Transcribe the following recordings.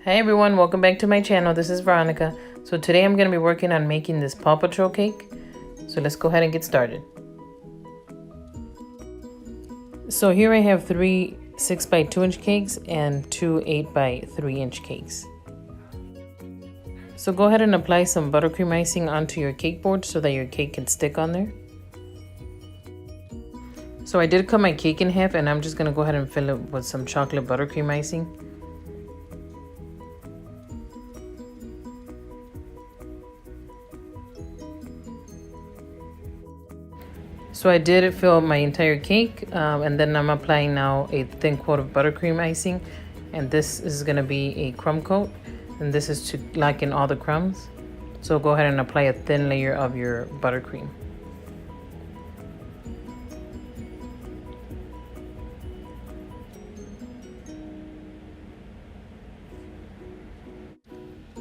Hey everyone, welcome back to my channel. This is Veronica. So today I'm going to be working on making this Paw Patrol cake. So let's go ahead and get started. So here I have 3 6 by 2 inch cakes and 2 8 by 3 inch cakes. So go ahead and apply some buttercream icing onto your cake board so that your cake can stick on there. So I did cut my cake in half and I'm just going to go ahead and fill it with some chocolate buttercream icing. So I did fill my entire cake and then I'm applying now a thin coat of buttercream icing, and this is going to be a crumb coat, and this is to lock in all the crumbs. So go ahead and apply a thin layer of your buttercream.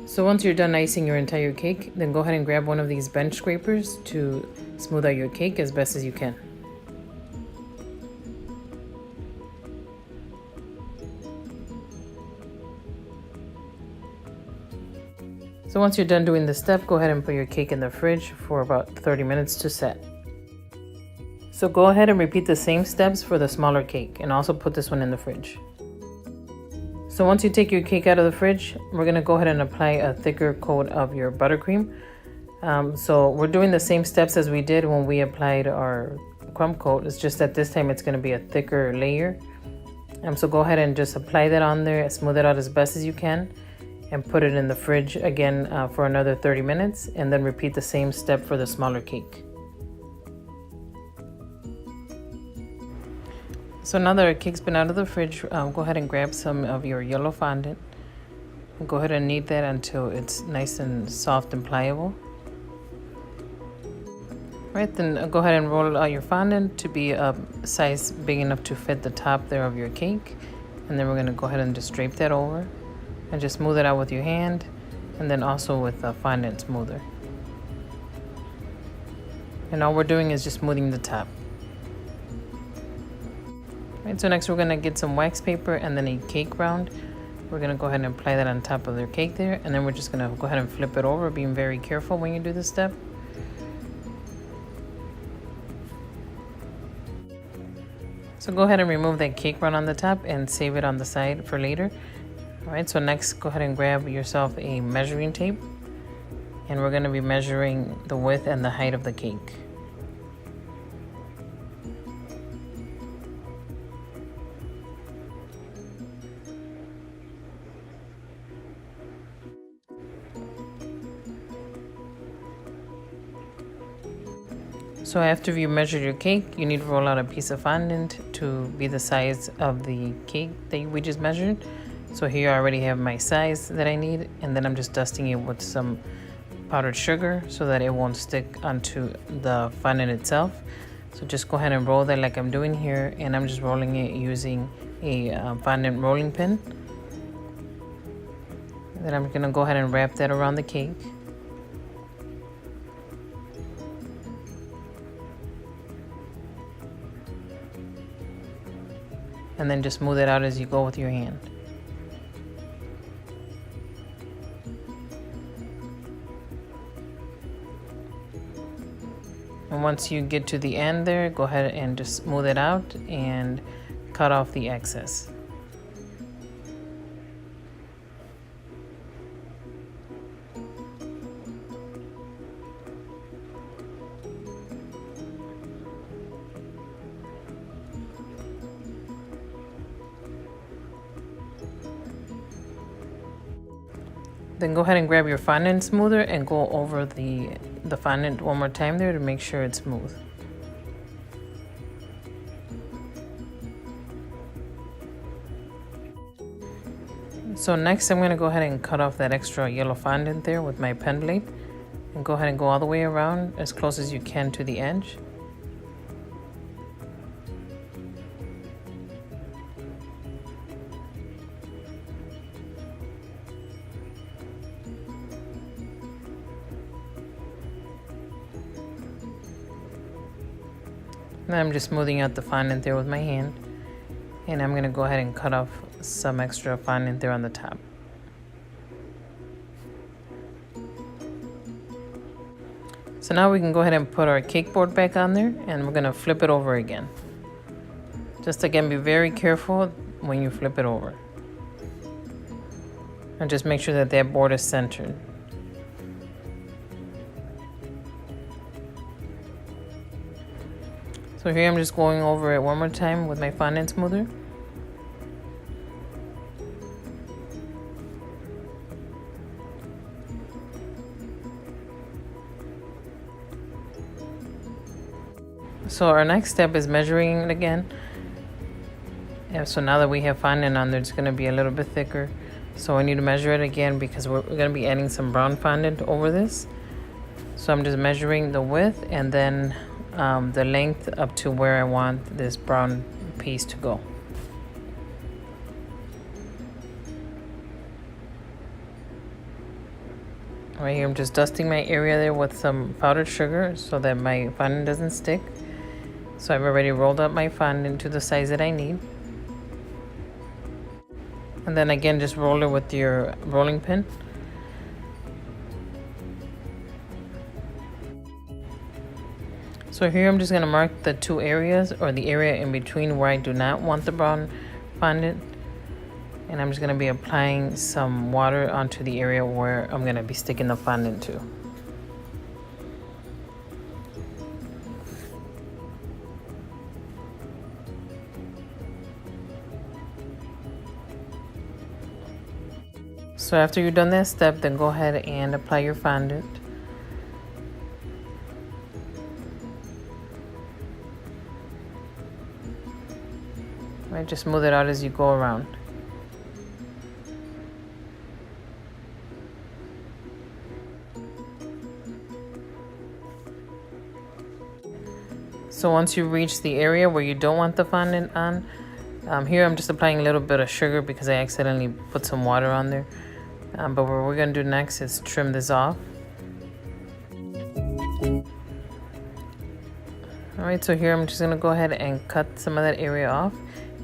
So once you're done icing your entire cake, then go ahead and grab one of these bench scrapers to smooth out your cake as best as you can. So once you're done doing this step, go ahead and put your cake in the fridge for about 30 minutes to set. So go ahead and repeat the same steps for the smaller cake and also put this one in the fridge. So once you take your cake out of the fridge, we're going to go ahead and apply a thicker coat of your buttercream. So we're doing the same steps as we did when we applied our crumb coat. It's just that this time it's going to be a thicker layer. So go ahead and just apply that on there, smooth it out as best as you can, and put it in the fridge again for another 30 minutes, and then repeat the same step for the smaller cake. So now that our cake's been out of the fridge, go ahead and grab some of your yellow fondant. Go ahead and knead that until it's nice and soft and pliable. Right, then go ahead and roll out your fondant to be a size big enough to fit the top there of your cake. And then we're going to go ahead and just drape that over and just smooth it out with your hand, and then also with a fondant smoother. And all we're doing is just smoothing the top. Right, so next we're going to get some wax paper and then a cake round. We're going to go ahead and apply that on top of their cake there, and then we're just going to go ahead and flip it over, being very careful when you do this step. So go ahead and remove that cake round on the top and save it on the side for later. All right, so next go ahead and grab yourself a measuring tape, and we're going to be measuring the width and the height of the cake. So after you measure your cake, you need to roll out a piece of fondant to be the size of the cake that we just measured. So here I already have my size that I need, and then I'm just dusting it with some powdered sugar so that it won't stick onto the fondant itself. So just go ahead and roll that like I'm doing here, and I'm just rolling it using a fondant rolling pin. Then I'm gonna go ahead and wrap that around the cake. And then just smooth it out as you go with your hand. And once you get to the end there, go ahead and just smooth it out and cut off the excess. Then go ahead and grab your fondant smoother and go over the fondant one more time there to make sure it's smooth. So next I'm going to go ahead and cut off that extra yellow fondant there with my pen blade, and go ahead and go all the way around as close as you can to the edge. And I'm just smoothing out the fondant there with my hand. And I'm going to go ahead and cut off some extra fondant there on the top. So now we can go ahead and put our cake board back on there, and we're gonna flip it over again. Just again, be very careful when you flip it over. And just make sure that that board is centered. So here I'm just going over it one more time with my fondant smoother. So our next step is measuring it again. And so now that we have fondant on there, it's going to be a little bit thicker. So I need to measure it again because we're going to be adding some brown fondant over this. So I'm just measuring the width and then the length up to where I want this brown piece to go. Right here I'm just dusting my area there with some powdered sugar so that my fondant doesn't stick. So I've already rolled up my fondant to the size that I need. And then again, just roll it with your rolling pin. So here I'm just going to mark the two areas, or the area in between where I do not want the brown fondant. And I'm just going to be applying some water onto the area where I'm going to be sticking the fondant to. So after you've done that step, then go ahead and apply your fondant. Right, just smooth it out as you go around. So once you reach the area where you don't want the fondant on, here I'm just applying a little bit of sugar because I accidentally put some water on there. But what we're going to do next is trim this off. Alright, so here I'm just going to go ahead and cut some of that area off.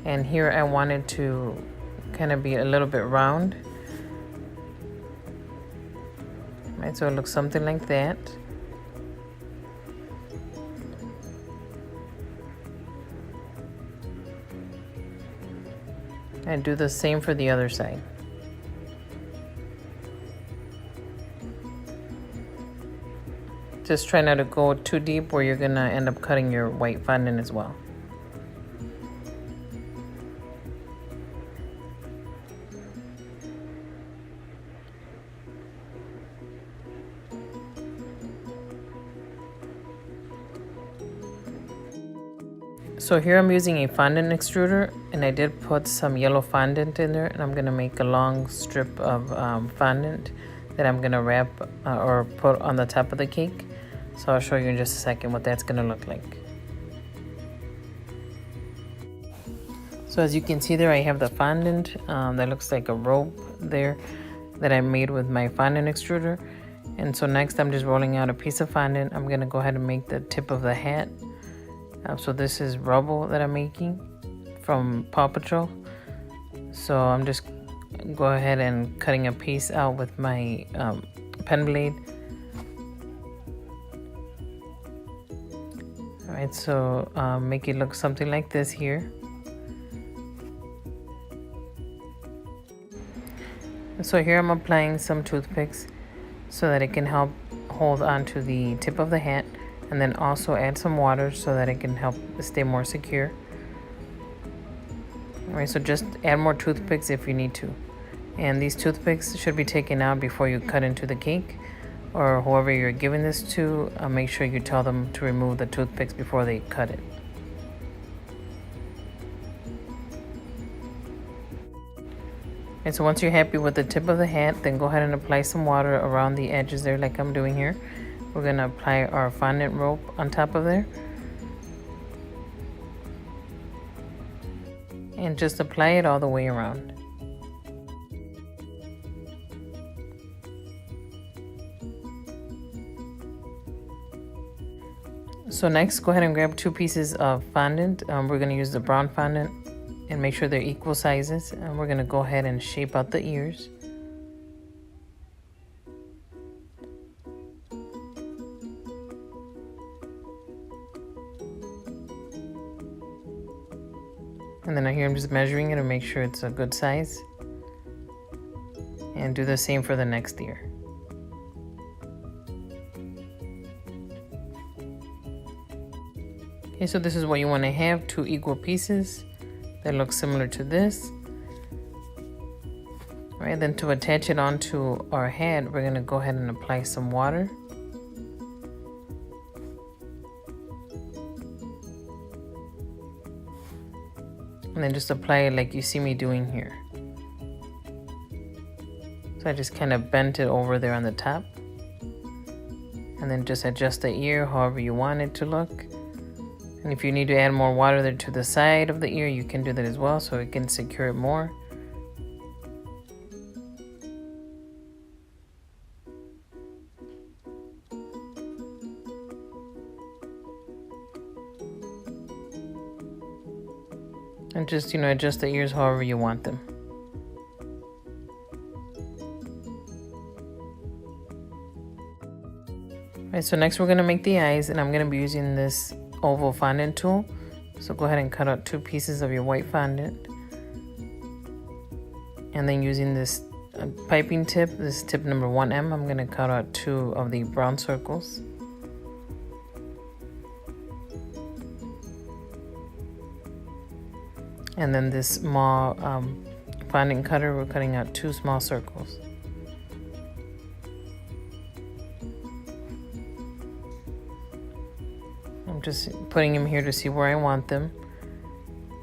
And here I want it to kind of be a little bit round. Right, so it looks something like that. And do the same for the other side. Just try not to go too deep where you're gonna end up cutting your white fondant as well. So here I'm using a fondant extruder, and I did put some yellow fondant in there, and I'm gonna make a long strip of fondant that I'm gonna wrap or put on the top of the cake. So I'll show you in just a second what that's gonna look like. So as you can see there, I have the fondant that looks like a rope there that I made with my fondant extruder. And so next I'm just rolling out a piece of fondant. I'm gonna go ahead and make the tip of the hat. So this is rubble that I'm making from Paw Patrol. So I'm just go ahead and cutting a piece out with my pen blade. Alright, so make it look something like this here. So here I'm applying some toothpicks so that it can help hold on to the tip of the hat, and then also add some water so that it can help stay more secure. Alright, so just add more toothpicks if you need to. And these toothpicks should be taken out before you cut into the cake, or whoever you're giving this to, make sure you tell them to remove the toothpicks before they cut it. And so once you're happy with the tip of the hat, then go ahead and apply some water around the edges there like I'm doing here. We're going to apply our fondant rope on top of there. And just apply it all the way around. So next, go ahead and grab 2 pieces of fondant. We're going to use the brown fondant and make sure they're equal sizes. And we're going to go ahead and shape out the ears. And then here I'm just measuring it to make sure it's a good size. And do the same for the next ear. Okay, so this is what you want to have, 2 equal pieces that look similar to this. All right, then to attach it onto our head, we're gonna go ahead and apply some water. And then just apply it like you see me doing here. So I just kind of bent it over there on the top. And then just adjust the ear however you want it to look. And if you need to add more water there to the side of the ear, you can do that as well so it can secure it more. And just, adjust the ears however you want them. Alright, so next we're going to make the eyes, and I'm going to be using this oval fondant tool. So go ahead and cut out 2 pieces of your white fondant. And then using this piping tip, this tip number 1M, I'm going to cut out 2 of the brown circles. And then this small fondant cutter, we're cutting out 2 small circles. I'm just putting them here to see where I want them.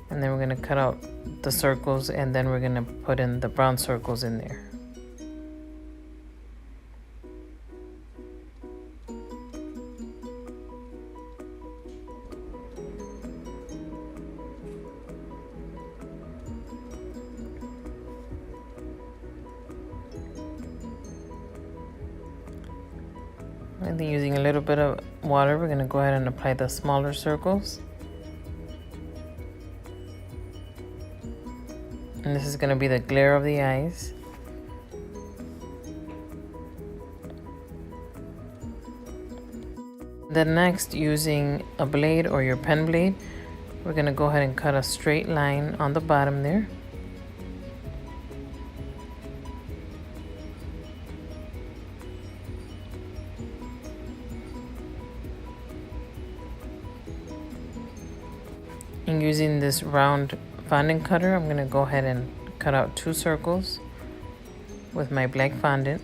And then we're going to cut out the circles, and then we're going to put in the brown circles in there. And then using a little bit of water, we're going to go ahead and apply the smaller circles. And this is going to be the glare of the eyes. Then next, using a blade or your pen blade, we're going to go ahead and cut a straight line on the bottom there. And using this round fondant cutter, I'm going to go ahead and cut out 2 circles with my black fondant.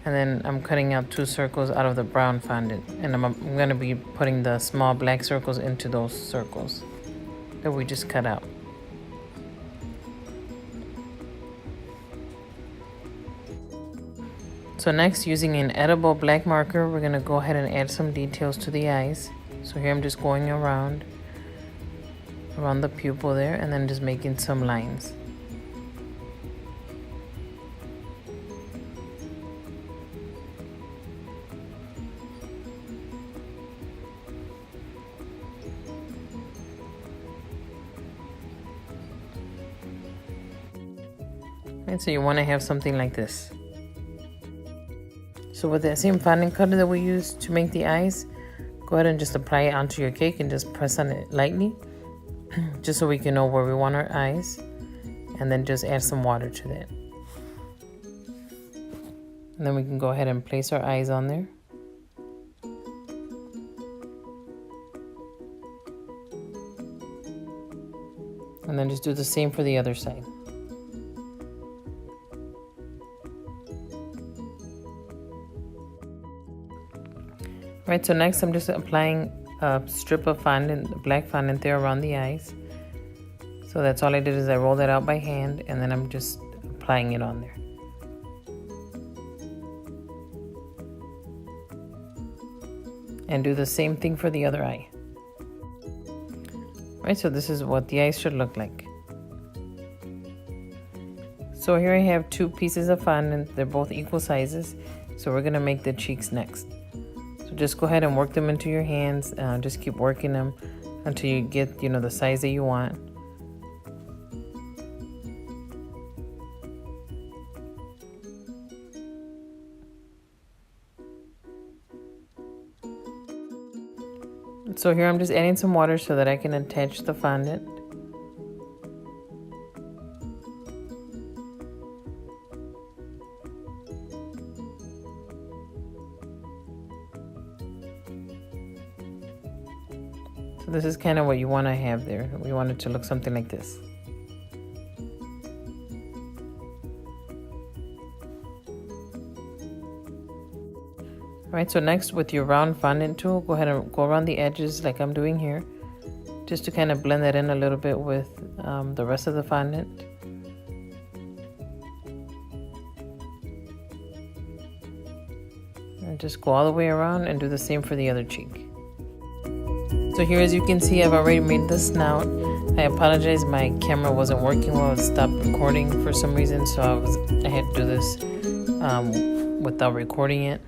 And then I'm cutting out 2 circles out of the brown fondant. And I'm going to be putting the small black circles into those circles that we just cut out. So next, using an edible black marker, we're going to go ahead and add some details to the eyes. So here I'm just going around the pupil there, and then just making some lines. And so you want to have something like this. So with that same fondant cutter that we used to make the eyes, go ahead and just apply it onto your cake and just press on it lightly, just so we can know where we want our eyes, and then just add some water to that. And then we can go ahead and place our eyes on there. And then just do the same for the other side. Right, so next I'm just applying a strip of fondant, black fondant there around the eyes. So that's all I did, is I rolled that out by hand, and then I'm just applying it on there. And do the same thing for the other eye. Right, so this is what the eyes should look like. So here I have 2 pieces of fondant, they're both equal sizes. So we're gonna make the cheeks next. So just go ahead and work them into your hands. Just keep working them until you get, the size that you want. So here I'm just adding some water so that I can attach the fondant. So this is kind of what you want to have there. We want it to look something like this. Alright, so next with your round fondant tool, go ahead and go around the edges like I'm doing here, just to kind of blend that in a little bit with the rest of the fondant. And just go all the way around and do the same for the other cheek. So here, as you can see, I've already made the snout. I apologize, my camera wasn't working well. It stopped recording for some reason, so I had to do this without recording it.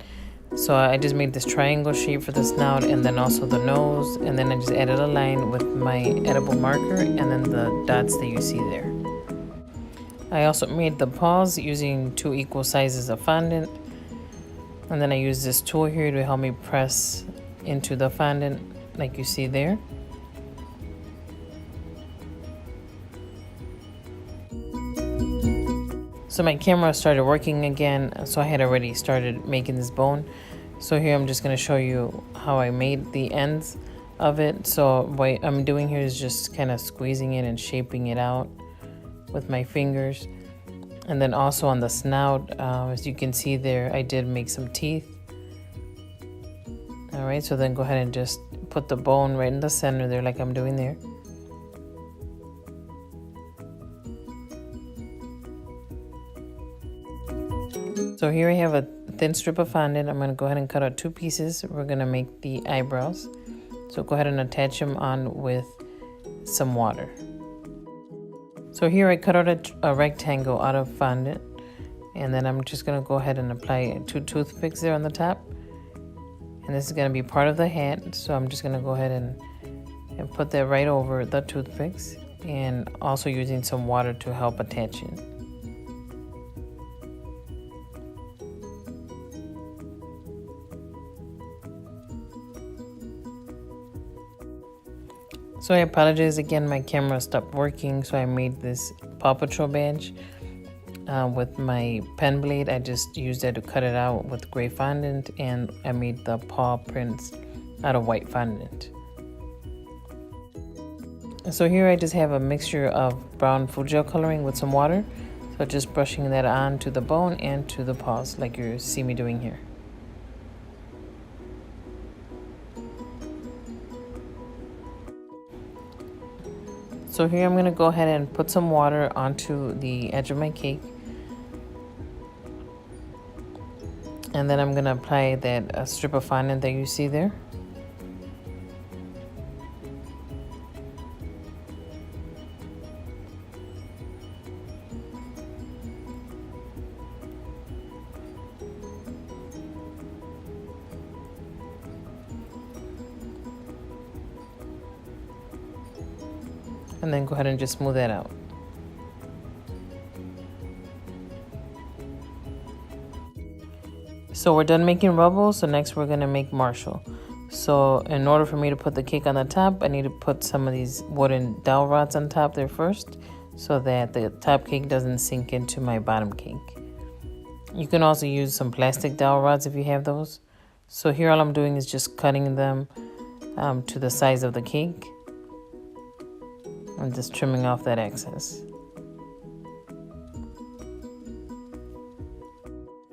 So I just made this triangle shape for the snout, and then also the nose, and then I just added a line with my edible marker and then the dots that you see there. I also made the paws using 2 equal sizes of fondant, and then I used this tool here to help me press into the fondant like you see there. So my camera started working again, so I had already started making this bone. So here I'm just going to show you how I made the ends of it. So what I'm doing here is just kind of squeezing it and shaping it out with my fingers. And then also on the snout, as you can see there, I did make some teeth. All right, so then go ahead and just put the bone right in the center there like I'm doing there. So here I have a thin strip of fondant. I'm going to go ahead and cut out 2 pieces. We're going to make the eyebrows. So go ahead and attach them on with some water. So here I cut out a rectangle out of fondant. And then I'm just going to go ahead and apply 2 toothpicks there on the top. And this is going to be part of the hat. So I'm just going to go ahead and put that right over the toothpicks. And also using some water to help attach it. So I apologize again, my camera stopped working, so I made this Paw Patrol badge with my pen blade. I just used that to cut it out with gray fondant, and I made the paw prints out of white fondant. So here I just have a mixture of brown food gel coloring with some water. So just brushing that on to the bone and to the paws like you see me doing here. So here I'm going to go ahead and put some water onto the edge of my cake. And then I'm going to apply that strip of fondant that you see there. And then go ahead and just smooth that out. So we're done making Rubble, so next we're gonna make Marshall. So in order for me to put the cake on the top, I need to put some of these wooden dowel rods on top there first, so that the top cake doesn't sink into my bottom cake. You can also use some plastic dowel rods if you have those. So here all I'm doing is just cutting them to the size of the cake. I'm just trimming off that excess.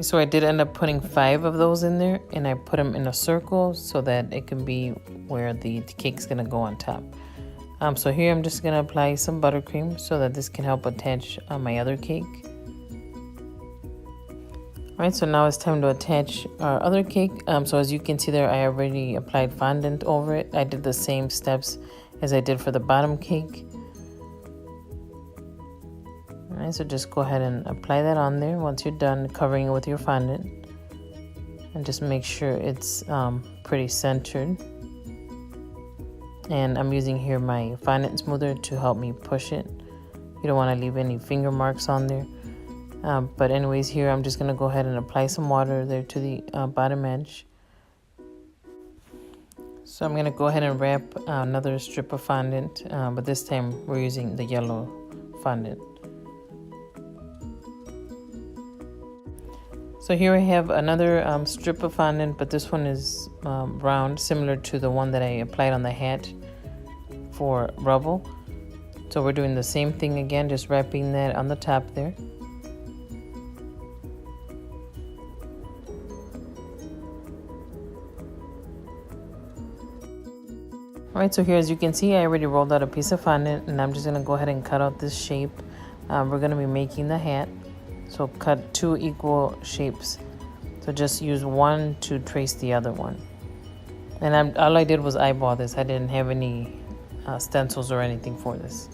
So I did end up putting 5 of those in there, and I put them in a circle so that it can be where the cake's gonna go on top. So here I'm just gonna apply some buttercream so that this can help attach on my other cake. Alright, so now it's time to attach our other cake. So as you can see there, I already applied fondant over it. I did the same steps as I did for the bottom cake. Alright, so just go ahead and apply that on there once you're done covering it with your fondant. And just make sure it's pretty centered. And I'm using here my fondant smoother to help me push it. You don't want to leave any finger marks on there. But anyways, here I'm just going to go ahead and apply some water there to the bottom edge. So I'm going to go ahead and wrap another strip of fondant, but this time we're using the yellow fondant. So here I have another strip of fondant, but this one is round, similar to the one that I applied on the hat. for Rubble. So we're doing the same thing again, just wrapping that on the top there. Alright, so here as you can see, I already rolled out a piece of fondant, and I'm just going to go ahead and cut out this shape. We're going to be making the hat, so cut 2 equal shapes. So just use one to trace the other one. And all I did was eyeball this. I didn't have any stencils or anything for this.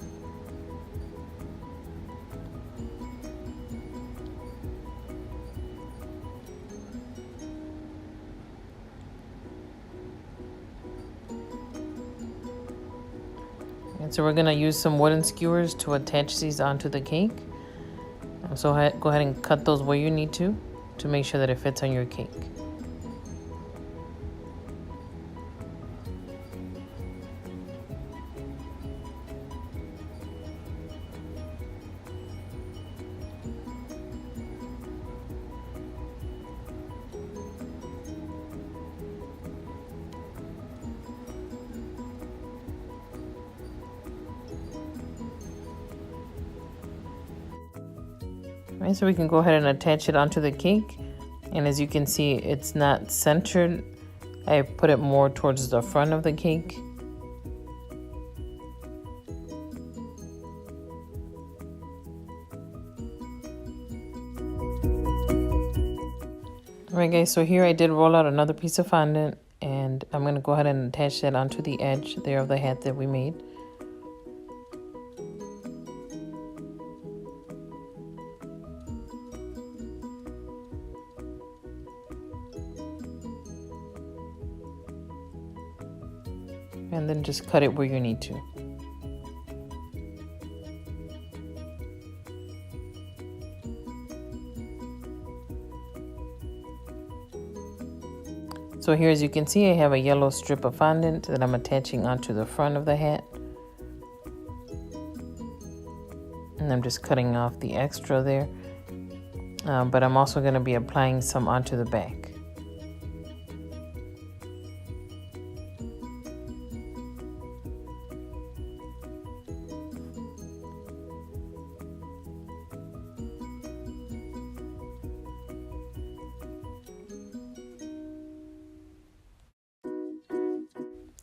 And so we're going to use some wooden skewers to attach these onto the cake. So go ahead and cut those where you need to make sure that it fits on your cake. Right, so we can go ahead and attach it onto the cake, and as you can see, it's not centered. I put it more towards the front of the cake. Alright guys, so here I did roll out another piece of fondant, and I'm going to go ahead and attach that onto the edge there of the hat that we made. And then just cut it where you need to. So here as you can see, I have a yellow strip of fondant that I'm attaching onto the front of the hat. And I'm just cutting off the extra there. But I'm also going to be applying some onto the back.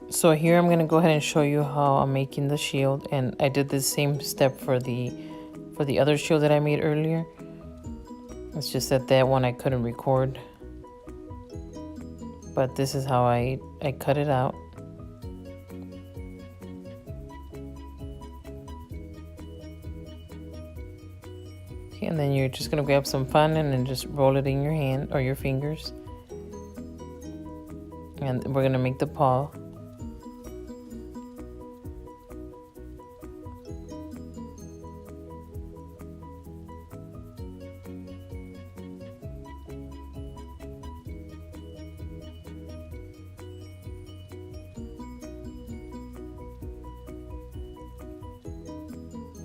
So here I'm going to go ahead and show you how I'm making the shield, and I did the same step for the other shield that I made earlier. It's just that one I couldn't record, but this is how I cut it out. Okay, and then you're just going to grab some fondant and just roll it in your hand or your fingers, and we're going to make the paw.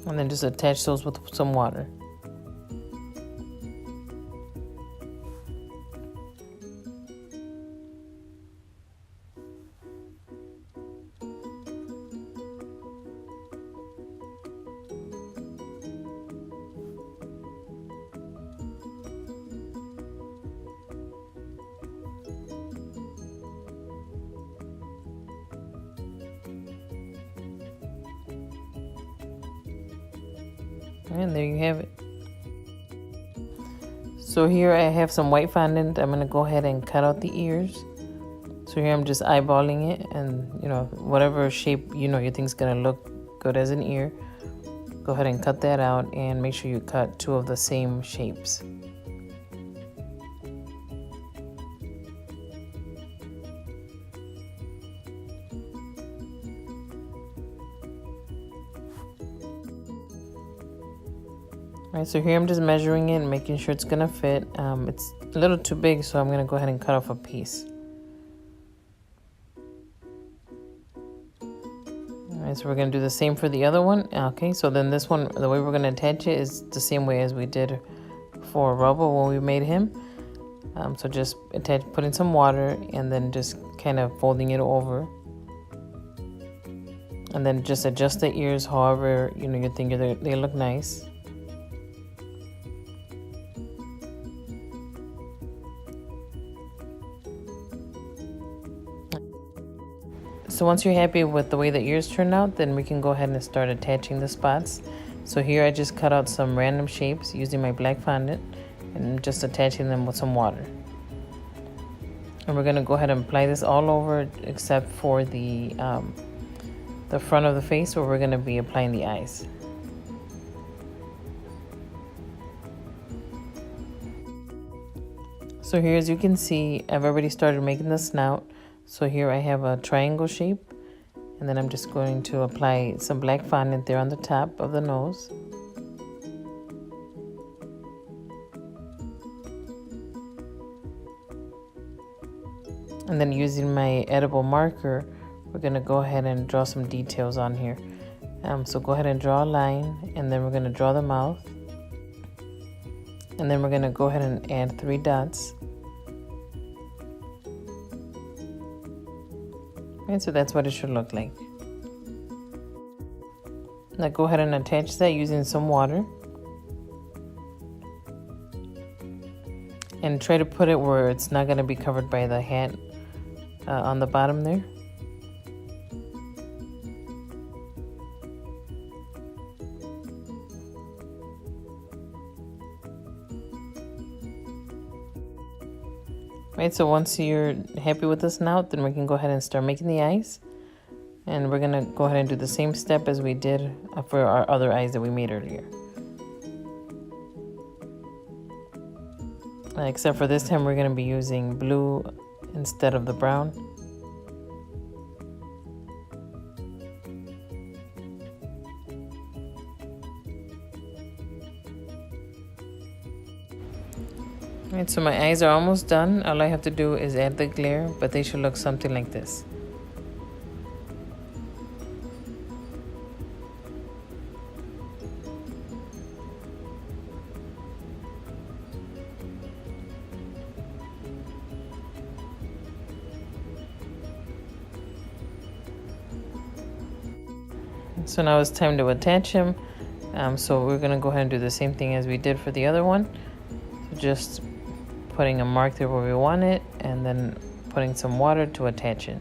And then just attach those with some water. And there you have it. So here I have some white fondant. I'm going to go ahead and cut out the ears. So here I'm just eyeballing it, and whatever shape you think is going to look good as an ear, go ahead and cut that out, and make sure you cut 2 of the same shapes. Alright, so here I'm just measuring it and making sure it's gonna fit. It's a little too big, so I'm gonna go ahead and cut off a piece. Alright, so we're gonna do the same for the other one. Okay, so then this one, the way we're gonna attach it is the same way as we did for Rubble when we made him. So just put in some water and then just kind of folding it over. And then just adjust the ears however you think they look nice. So once you're happy with the way the ears turned out, then we can go ahead and start attaching the spots. So here I just cut out some random shapes using my black fondant and just attaching them with some water. And we're gonna go ahead and apply this all over except for the front of the face where we're gonna be applying the eyes. So here, as you can see, I've already started making the snout. So here I have a triangle shape, and then I'm just going to apply some black fondant there on the top of the nose. And then using my edible marker, we're gonna go ahead and draw some details on here. So go ahead and draw a line, and then we're gonna draw the mouth. And then we're gonna go ahead and add 3 dots. And so that's what it should look like. Now go ahead and attach that using some water. And try to put it where it's not going to be covered by the hat on the bottom there. Right, so once you're happy with the snout, then we can go ahead and start making the eyes. And we're gonna go ahead and do the same step as we did for our other eyes that we made earlier. Except for this time we're gonna be using blue instead of the brown. Alright, so my eyes are almost done. All I have to do is add the glare, but they should look something like this. So now it's time to attach him. So we're gonna go ahead and do the same thing as we did for the other one. So just putting a mark there where we want it, and then putting some water to attach it.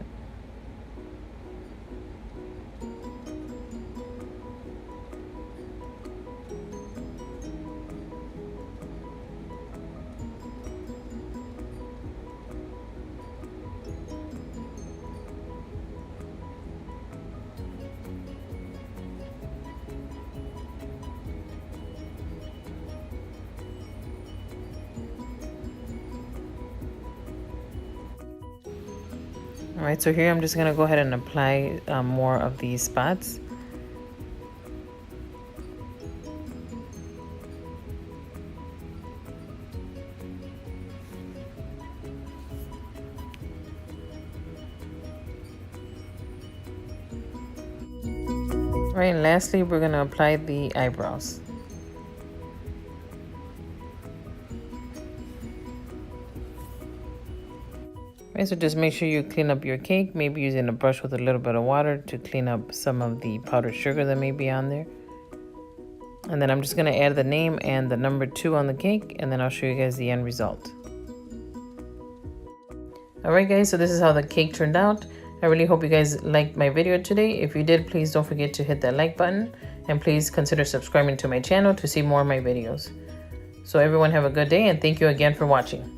All right, so here I'm just gonna go ahead and apply more of these spots. All right, and lastly, we're gonna apply the eyebrows. Okay, so just make sure you clean up your cake, maybe using a brush with a little bit of water to clean up some of the powdered sugar that may be on there. And then I'm just gonna add the name and the number 2 on the cake, and then I'll show you guys the end result. All right guys, so this is how the cake turned out. I really hope you guys liked my video today. If you did, please don't forget to hit that like button, and please consider subscribing to my channel to see more of my videos. So everyone have a good day, and thank you again for watching.